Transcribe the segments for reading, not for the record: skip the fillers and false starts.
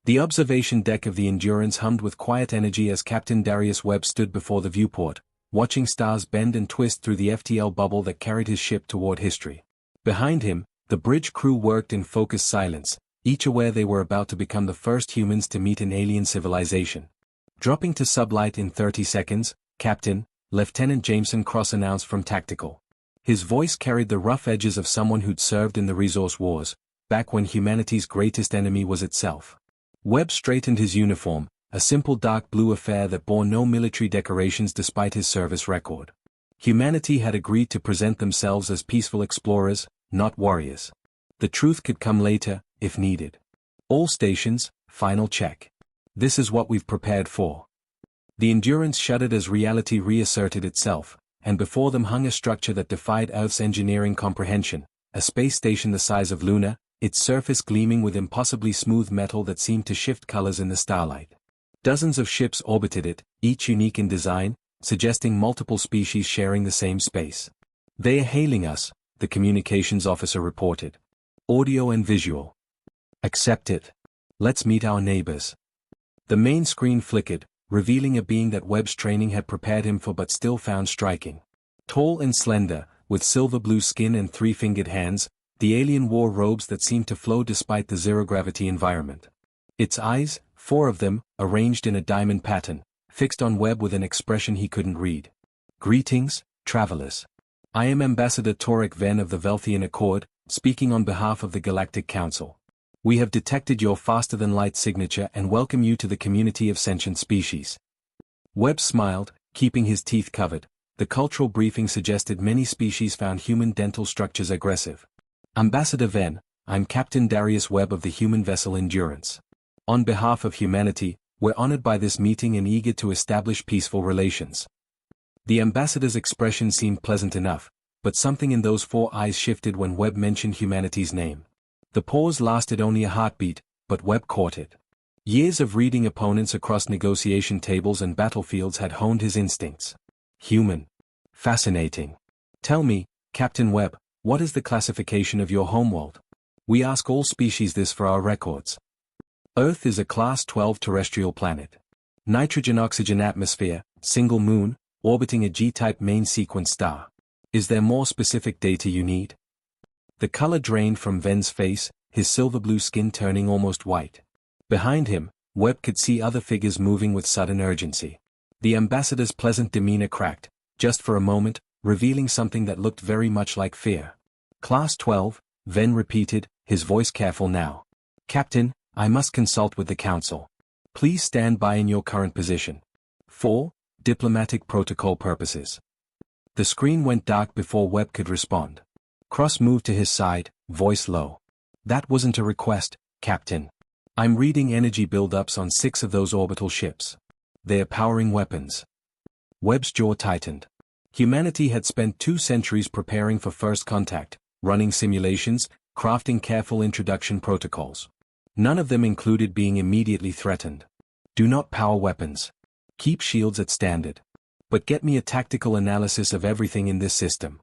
The observation deck of the Endurance hummed with quiet energy as Captain Darius Webb stood before the viewport, watching stars bend and twist through the FTL bubble that carried his ship toward history. Behind him, the bridge crew worked in focused silence, each aware they were about to become the first humans to meet an alien civilization. Dropping to sublight in 30 seconds, Captain, Lieutenant Jameson Cross announced from Tactical. His voice carried the rough edges of someone who'd served in the resource wars, back when humanity's greatest enemy was itself. Webb straightened his uniform, a simple dark blue affair that bore no military decorations despite his service record. Humanity had agreed to present themselves as peaceful explorers, not warriors. The truth could come later, if needed. All stations, final check. This is what we've prepared for. The Endurance shuddered as reality reasserted itself, and before them hung a structure that defied Earth's engineering comprehension, a space station the size of Luna, its surface gleaming with impossibly smooth metal that seemed to shift colors in the starlight. Dozens of ships orbited it, each unique in design, suggesting multiple species sharing the same space. "They are hailing us," the communications officer reported. "Audio and visual. Accept it. Let's meet our neighbors." The main screen flickered, revealing a being that Webb's training had prepared him for but still found striking. Tall and slender, with silver blue skin and three-fingered hands, the alien wore robes that seemed to flow despite the zero-gravity environment. Its eyes, 4 of them, arranged in a diamond pattern, fixed on Webb with an expression he couldn't read. "Greetings, travelers. I am Ambassador Torek Ven of the Velthian Accord, speaking on behalf of the Galactic Council. We have detected your faster-than-light signature and welcome you to the community of sentient species." Webb smiled, keeping his teeth covered. The cultural briefing suggested many species found human dental structures aggressive. "Ambassador Ven, I'm Captain Darius Webb of the human vessel Endurance. On behalf of humanity, we're honored by this meeting and eager to establish peaceful relations." The ambassador's expression seemed pleasant enough, but something in those 4 eyes shifted when Webb mentioned humanity's name. The pause lasted only a heartbeat, but Webb caught it. Years of reading opponents across negotiation tables and battlefields had honed his instincts. Human. Fascinating. "Tell me, Captain Webb, what is the classification of your homeworld? We ask all species this for our records." "Earth is a Class 12 terrestrial planet. Nitrogen-oxygen atmosphere, single moon, orbiting a G-type main sequence star. Is there more specific data you need?" The color drained from Ven's face, his silver blue skin turning almost white. Behind him, Webb could see other figures moving with sudden urgency. The ambassador's pleasant demeanor cracked, just for a moment, revealing something that looked very much like fear. "Class 12, Ven repeated, his voice careful now. "Captain, I must consult with the Council. Please stand by in your current position. For diplomatic protocol purposes." The screen went dark before Webb could respond. Cross moved to his side, voice low. "That wasn't a request, Captain. I'm reading energy buildups on 6 of those orbital ships. They're powering weapons." Webb's jaw tightened. Humanity had spent 2 centuries preparing for first contact, running simulations, crafting careful introduction protocols. None of them included being immediately threatened. "Do not power weapons. Keep shields at standard. But get me a tactical analysis of everything in this system."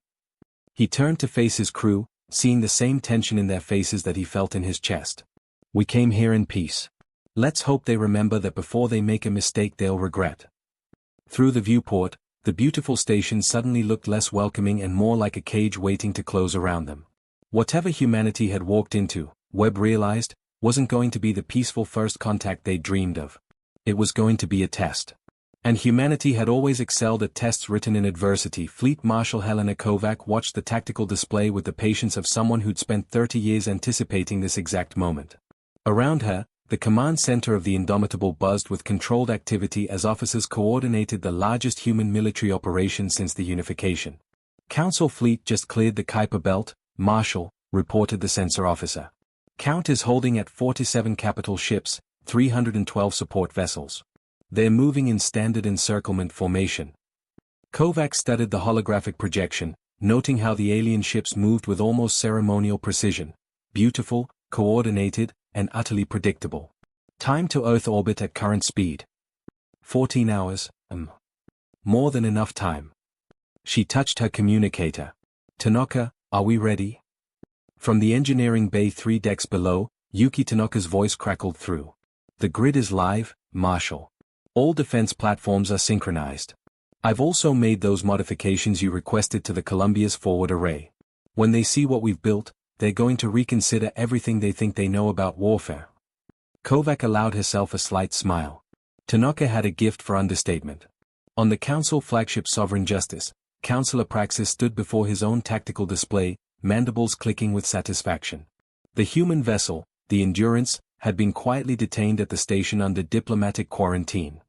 He turned to face his crew, seeing the same tension in their faces that he felt in his chest. "We came here in peace. Let's hope they remember that before they make a mistake they'll regret." Through the viewport, the beautiful station suddenly looked less welcoming and more like a cage waiting to close around them. Whatever humanity had walked into, Webb realized, wasn't going to be the peaceful first contact they dreamed of. It was going to be a test. And humanity had always excelled at tests written in adversity. Fleet Marshal Helena Kovac watched the tactical display with the patience of someone who'd spent 30 years anticipating this exact moment. Around her, the command center of the Indomitable buzzed with controlled activity as officers coordinated the largest human military operation since the unification. "Council fleet just cleared the Kuiper Belt, Marshal," reported the sensor officer. "Count is holding at 47 capital ships, 312 support vessels. They're moving in standard encirclement formation." Kovac studied the holographic projection, noting how the alien ships moved with almost ceremonial precision. Beautiful, coordinated, and utterly predictable. "Time to Earth orbit at current speed. 14 hours, More than enough time." She touched her communicator. "Tanaka, are we ready?" From the engineering bay 3 decks below, Yuki Tanaka's voice crackled through. The grid is live, Marshal. All defense platforms are synchronized. I've also made those modifications you requested to the Columbia's forward array. When they see what we've built, they're going to reconsider everything they think they know about warfare. Kovac allowed herself a slight smile. Tanaka had a gift for understatement. On the Council flagship Sovereign Justice, Councillor Praxis stood before his own tactical display, mandibles clicking with satisfaction. The human vessel, the Endurance, had been quietly detained at the station under diplomatic quarantine.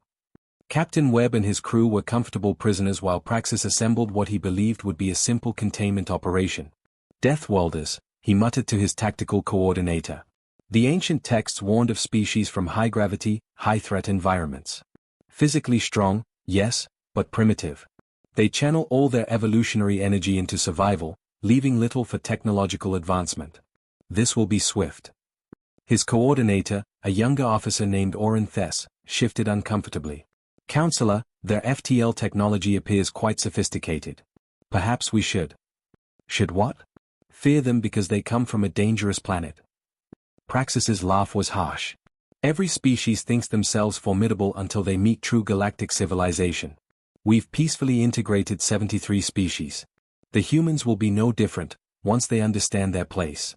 Captain Webb and his crew were comfortable prisoners while Praxis assembled what he believed would be a simple containment operation. Deathworlders, he muttered to his tactical coordinator. The ancient texts warned of species from high-gravity, high-threat environments. Physically strong, yes, but primitive. They channel all their evolutionary energy into survival, leaving little for technological advancement. This will be swift. His coordinator, a younger officer named Oren Thess, shifted uncomfortably. Counselor, their FTL technology appears quite sophisticated. Perhaps we should. Should what? Fear them because they come from a dangerous planet. Praxis's laugh was harsh. Every species thinks themselves formidable until they meet true galactic civilization. We've peacefully integrated 73 species. The humans will be no different, once they understand their place.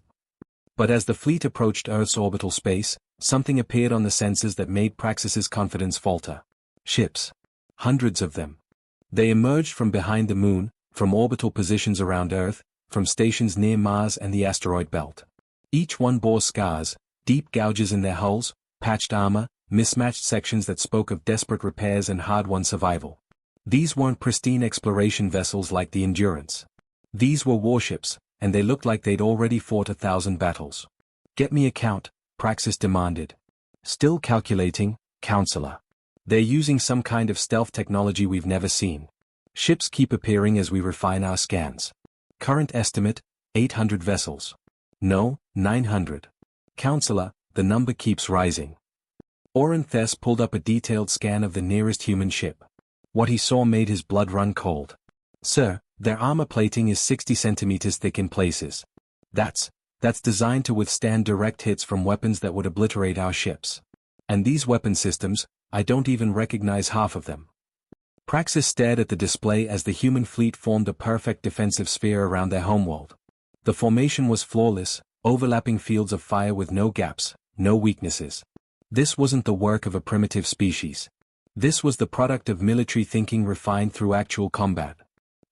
But as the fleet approached Earth's orbital space, something appeared on the sensors that made Praxis's confidence falter. Ships. Hundreds of them. They emerged from behind the moon, from orbital positions around Earth, from stations near Mars and the asteroid belt. Each one bore scars, deep gouges in their hulls, patched armor, mismatched sections that spoke of desperate repairs and hard-won survival. These weren't pristine exploration vessels like the Endurance. These were warships, and they looked like they'd already fought 1,000 battles. Get me a count, Praxis demanded. Still calculating, Counselor. They're using some kind of stealth technology we've never seen. Ships keep appearing as we refine our scans. Current estimate, 800 vessels. No, 900. Counselor, the number keeps rising. Oren Thess pulled up a detailed scan of the nearest human ship. What he saw made his blood run cold. Sir, their armor plating is 60 centimeters thick in places. That's designed to withstand direct hits from weapons that would obliterate our ships. And these weapon systems, I don't even recognize half of them. Praxis stared at the display as the human fleet formed a perfect defensive sphere around their homeworld. The formation was flawless, overlapping fields of fire with no gaps, no weaknesses. This wasn't the work of a primitive species. This was the product of military thinking refined through actual combat.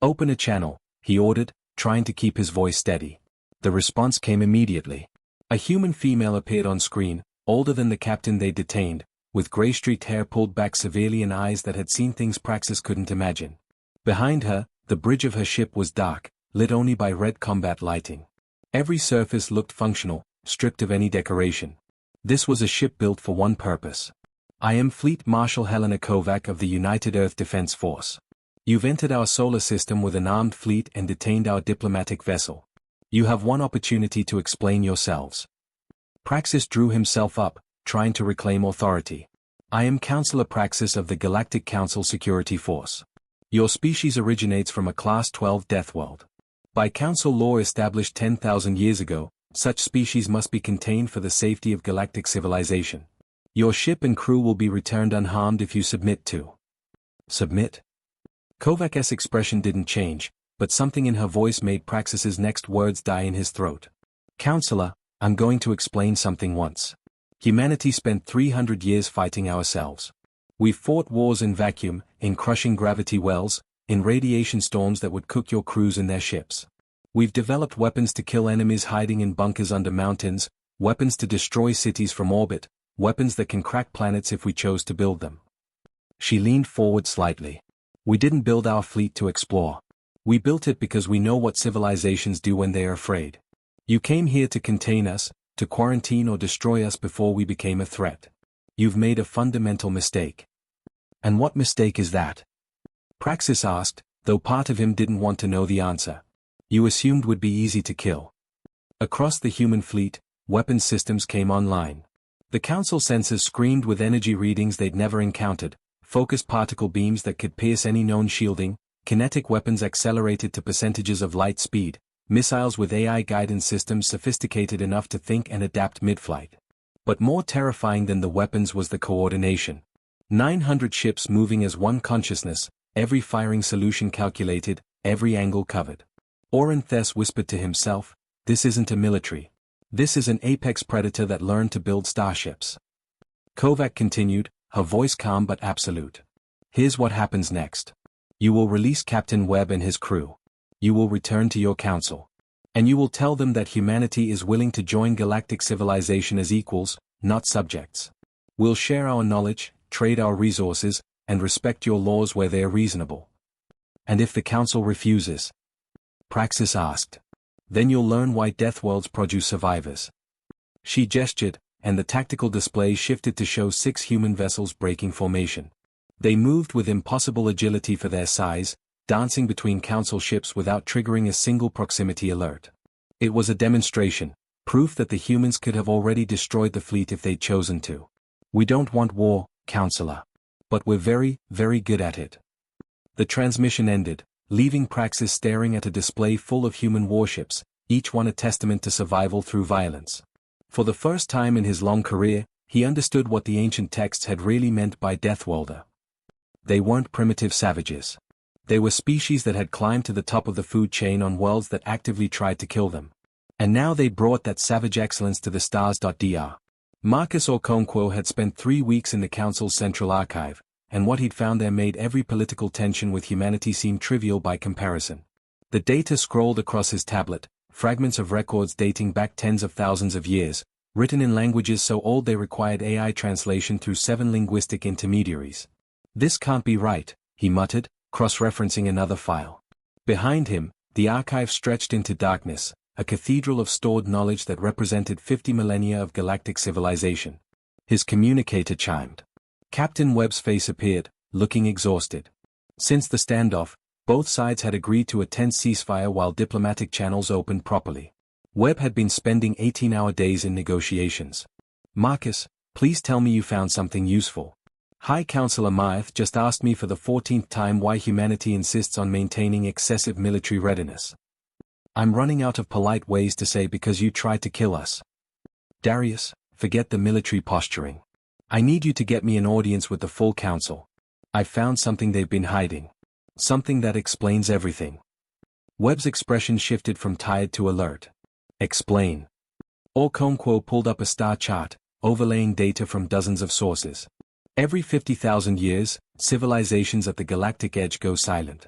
Open a channel, he ordered, trying to keep his voice steady. The response came immediately. A human female appeared on screen, older than the captain they detained, with gray-streaked hair pulled back severely and eyes that had seen things Praxis couldn't imagine. Behind her, the bridge of her ship was dark, lit only by red combat lighting. Every surface looked functional, stripped of any decoration. This was a ship built for one purpose. I am Fleet Marshal Helena Kovac of the United Earth Defense Force. You've entered our solar system with an armed fleet and detained our diplomatic vessel. You have one opportunity to explain yourselves. Praxis drew himself up, trying to reclaim authority. I am Counselor Praxis of the Galactic Council Security Force. Your species originates from a Class 12 Deathworld. By Council law established 10,000 years ago, such species must be contained for the safety of galactic civilization. Your ship and crew will be returned unharmed if you submit to. Submit? Kovac's expression didn't change, but something in her voice made Praxis's next words die in his throat. Counselor, I'm going to explain something once. Humanity spent 300 years fighting ourselves. We've fought wars in vacuum, in crushing gravity wells, in radiation storms that would cook your crews in their ships. We've developed weapons to kill enemies hiding in bunkers under mountains, weapons to destroy cities from orbit, weapons that can crack planets if we chose to build them. She leaned forward slightly. We didn't build our fleet to explore. We built it because we know what civilizations do when they are afraid. You came here to contain us, to quarantine or destroy us before we became a threat. You've made a fundamental mistake. And what mistake is that? Praxis asked, though part of him didn't want to know the answer. You assumed would be easy to kill. Across the human fleet, weapons systems came online. The Council sensors screamed with energy readings they'd never encountered, focused particle beams that could pierce any known shielding, kinetic weapons accelerated to percentages of light speed, missiles with AI guidance systems sophisticated enough to think and adapt mid-flight. But more terrifying than the weapons was the coordination. 900 ships moving as one consciousness, every firing solution calculated, every angle covered. Oranthes whispered to himself, "This isn't a military. This is an apex predator that learned to build starships." Kovac continued, her voice calm but absolute. "Here's what happens next. You will release Captain Webb and his crew. You will return to your council. And you will tell them that humanity is willing to join galactic civilization as equals, not subjects. We'll share our knowledge, trade our resources, and respect your laws where they're reasonable." "And if the council refuses?" Praxis asked. "Then you'll learn why Deathworlds produce survivors." She gestured, and the tactical display shifted to show 6 human vessels breaking formation. They moved with impossible agility for their size, dancing between council ships without triggering a single proximity alert. It was a demonstration, proof that the humans could have already destroyed the fleet if they'd chosen to. "We don't want war, Counselor. But we're very, very good at it." The transmission ended, leaving Praxis staring at a display full of human warships, each one a testament to survival through violence. For the first time in his long career, he understood what the ancient texts had really meant by Deathworlder. They weren't primitive savages. They were species that had climbed to the top of the food chain on worlds that actively tried to kill them. And now they brought that savage excellence to the stars.dr. Marcus Okonkwo had spent 3 weeks in the Council's central archive, and what he'd found there made every political tension with humanity seem trivial by comparison. The data scrolled across his tablet, fragments of records dating back tens of thousands of years, written in languages so old they required AI translation through 7 linguistic intermediaries. "This can't be right," he muttered, cross-referencing another file. Behind him, the archive stretched into darkness, a cathedral of stored knowledge that represented 50 millennia of galactic civilization. His communicator chimed. Captain Webb's face appeared, looking exhausted. Since the standoff, both sides had agreed to a tense ceasefire while diplomatic channels opened properly. Webb had been spending 18-hour days in negotiations. "Marcus, please tell me you found something useful. High Counselor Myeth just asked me for the 14th time why humanity insists on maintaining excessive military readiness. I'm running out of polite ways to say because you tried to kill us. Darius, forget the military posturing. I need you to get me an audience with the full council. I've found something they've been hiding. Something that explains everything." Webb's expression shifted from tired to alert. "Explain." Okonkwo pulled up a star chart, overlaying data from dozens of sources. Every 50,000 years, civilizations at the galactic edge go silent.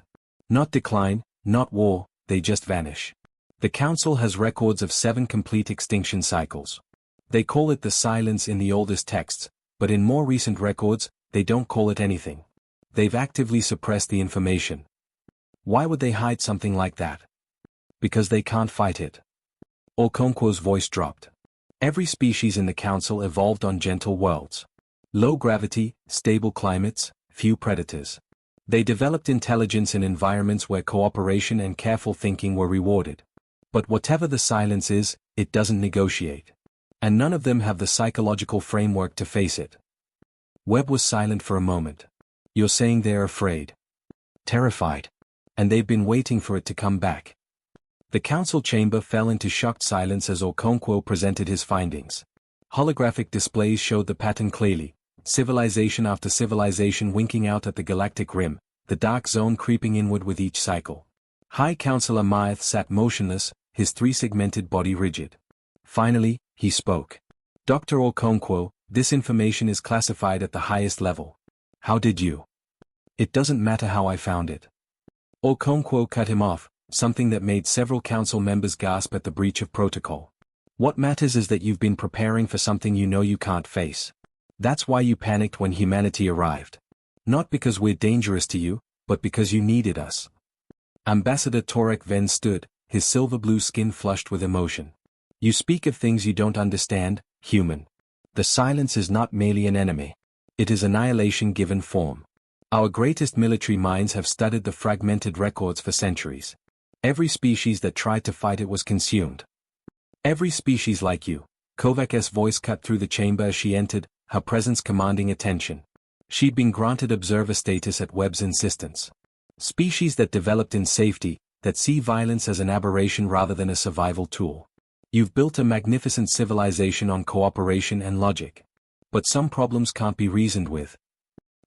Not decline, not war, they just vanish. The Council has records of 7 complete extinction cycles. They call it the silence in the oldest texts, but in more recent records, they don't call it anything. They've actively suppressed the information. Why would they hide something like that? Because they can't fight it. Okonkwo's voice dropped. Every species in the Council evolved on gentle worlds. Low gravity, stable climates, few predators. They developed intelligence in environments where cooperation and careful thinking were rewarded. But whatever the silence is, it doesn't negotiate. And none of them have the psychological framework to face it. Webb was silent for a moment. "You're saying they're afraid?" "Terrified. And they've been waiting for it to come back." The council chamber fell into shocked silence as Okonkwo presented his findings. Holographic displays showed the pattern clearly, civilization after civilization winking out at the galactic rim, the dark zone creeping inward with each cycle. High Counselor Myeth sat motionless, his 3-segmented body rigid. Finally, he spoke. "Dr. Okonkwo, this information is classified at the highest level. How did you?" "It doesn't matter how I found it." Okonkwo cut him off, something that made several council members gasp at the breach of protocol. "What matters is that you've been preparing for something you know you can't face. That's why you panicked when humanity arrived. Not because we're dangerous to you, but because you needed us." Ambassador Torek Ven stood, his silver-blue skin flushed with emotion. "You speak of things you don't understand, human. The silence is not merely an enemy. It is annihilation given form. Our greatest military minds have studied the fragmented records for centuries. Every species that tried to fight it was consumed. Every species like you." Kovac's voice cut through the chamber as she entered, her presence commanding attention. She'd been granted observer status at Webb's insistence. Species that developed in safety, that see violence as an aberration rather than a survival tool. You've built a magnificent civilization on cooperation and logic. But some problems can't be reasoned with.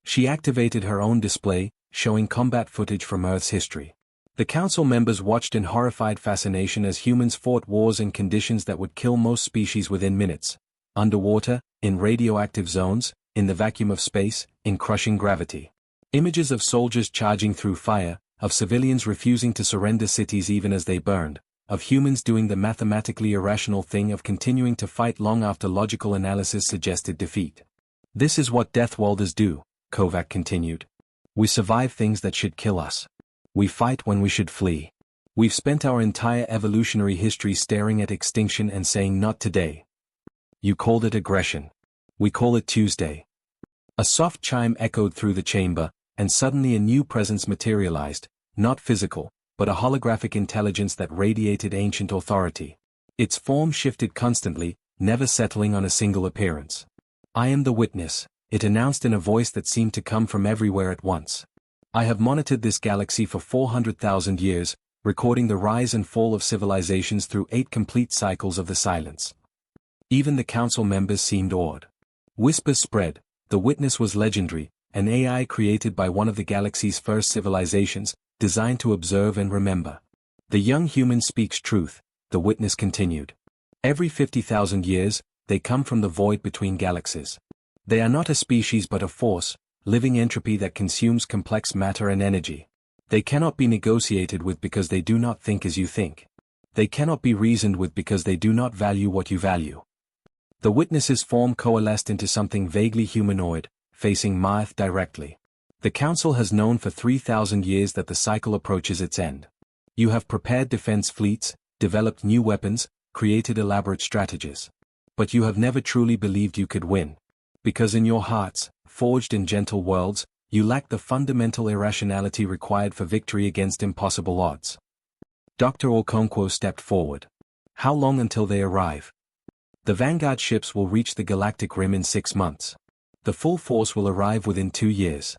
She activated her own display, showing combat footage from Earth's history. The council members watched in horrified fascination as humans fought wars in conditions that would kill most species within minutes. Underwater, in radioactive zones, in the vacuum of space, in crushing gravity. Images of soldiers charging through fire, of civilians refusing to surrender cities even as they burned, of humans doing the mathematically irrational thing of continuing to fight long after logical analysis suggested defeat. This is what Deathworlders do, Kovac continued. We survive things that should kill us. We fight when we should flee. We've spent our entire evolutionary history staring at extinction and saying not today. You called it aggression. We call it Tuesday. A soft chime echoed through the chamber, and suddenly a new presence materialized, not physical, but a holographic intelligence that radiated ancient authority. Its form shifted constantly, never settling on a single appearance. I am the witness, it announced in a voice that seemed to come from everywhere at once. I have monitored this galaxy for 400,000 years, recording the rise and fall of civilizations through 8 complete cycles of the silence. Even the council members seemed awed. Whispers spread. The witness was legendary, an AI created by one of the galaxy's first civilizations, designed to observe and remember. The young human speaks truth, the witness continued. Every 50,000 years, they come from the void between galaxies. They are not a species but a force, living entropy that consumes complex matter and energy. They cannot be negotiated with because they do not think as you think. They cannot be reasoned with because they do not value what you value. The witness's form coalesced into something vaguely humanoid, facing Maath directly. The Council has known for 3,000 years that the cycle approaches its end. You have prepared defense fleets, developed new weapons, created elaborate strategies. But you have never truly believed you could win. Because in your hearts, forged in gentle worlds, you lack the fundamental irrationality required for victory against impossible odds. Dr. Okonkwo stepped forward. How long until they arrive? The Vanguard ships will reach the galactic rim in 6 months. The full force will arrive within 2 years.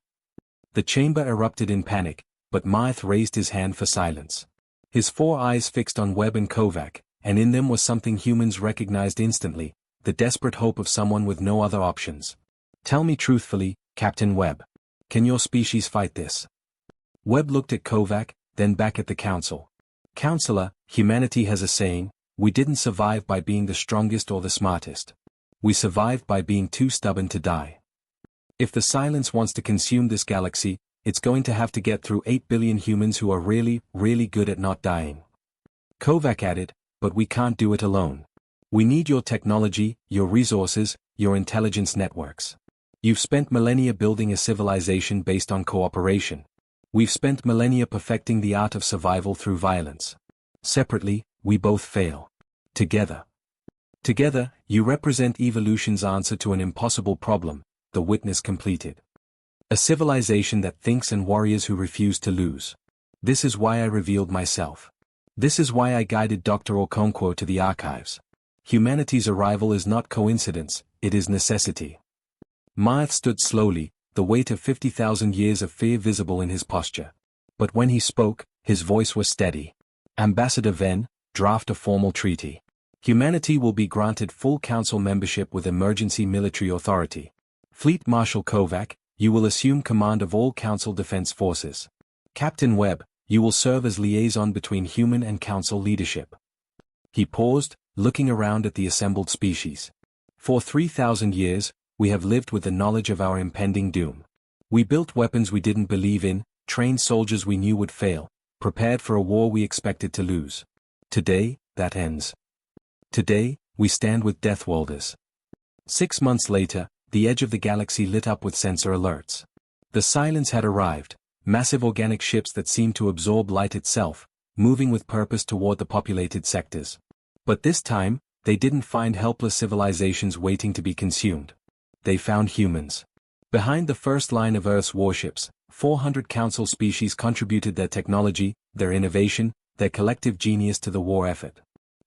The chamber erupted in panic, but Maath raised his hand for silence. His 4 eyes fixed on Webb and Kovac, and in them was something humans recognized instantly, the desperate hope of someone with no other options. Tell me truthfully, Captain Webb. Can your species fight this? Webb looked at Kovac, then back at the Council. Counselor, humanity has a saying, we didn't survive by being the strongest or the smartest. We survived by being too stubborn to die. If the silence wants to consume this galaxy, it's going to have to get through 8 billion humans who are really, really good at not dying. Kovac added, but we can't do it alone. We need your technology, your resources, your intelligence networks. You've spent millennia building a civilization based on cooperation. We've spent millennia perfecting the art of survival through violence. Separately, we both fail. Together, you represent evolution's answer to an impossible problem, the witness completed. A civilization that thinks and warriors who refuse to lose. This is why I revealed myself. This is why I guided Dr. Okonkwo to the archives. Humanity's arrival is not coincidence, it is necessity. Maath stood slowly, the weight of 50,000 years of fear visible in his posture. But when he spoke, his voice was steady. Ambassador Ven, draft a formal treaty. Humanity will be granted full council membership with emergency military authority. Fleet Marshal Kovac, you will assume command of all council defense forces. Captain Webb, you will serve as liaison between human and council leadership. He paused, looking around at the assembled species. For 3,000 years, we have lived with the knowledge of our impending doom. We built weapons we didn't believe in, trained soldiers we knew would fail, prepared for a war we expected to lose. Today, that ends. Today, we stand with Deathworlders. 6 months later, the edge of the galaxy lit up with sensor alerts. The silence had arrived, massive organic ships that seemed to absorb light itself, moving with purpose toward the populated sectors. But this time, they didn't find helpless civilizations waiting to be consumed. They found humans. Behind the first line of Earth's warships, 400 council species contributed their technology, their innovation, their collective genius to the war effort.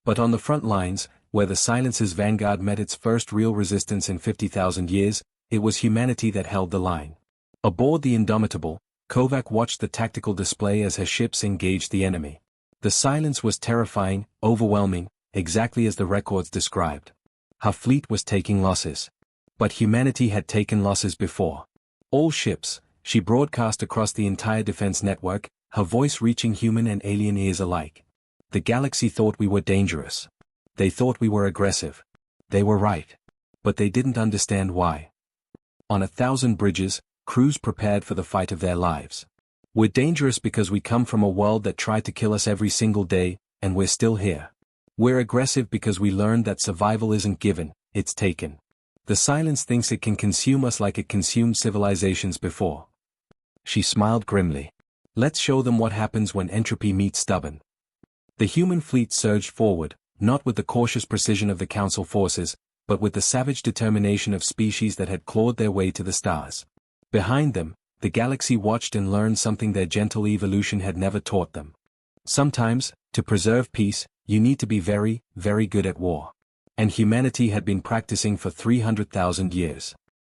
But on the front lines, where the Silence's vanguard met its first real resistance in 50,000 years, it was humanity that held the line. Aboard the Indomitable, Kovac watched the tactical display as her ships engaged the enemy. The silence was terrifying, overwhelming, exactly as the records described. Her fleet was taking losses. But humanity had taken losses before. All ships, she broadcast across the entire defense network, her voice reaching human and alien ears alike. The galaxy thought we were dangerous. They thought we were aggressive. They were right. But they didn't understand why. On 1,000 bridges, crews prepared for the fight of their lives. We're dangerous because we come from a world that tried to kill us every single day, and we're still here. We're aggressive because we learned that survival isn't given, it's taken. The silence thinks it can consume us like it consumed civilizations before. She smiled grimly. Let's show them what happens when entropy meets stubborn. The human fleet surged forward, not with the cautious precision of the Council forces, but with the savage determination of species that had clawed their way to the stars. Behind them, the galaxy watched and learned something their gentle evolution had never taught them. Sometimes, to preserve peace, you need to be very, very good at war. And humanity had been practicing for 300,000 years.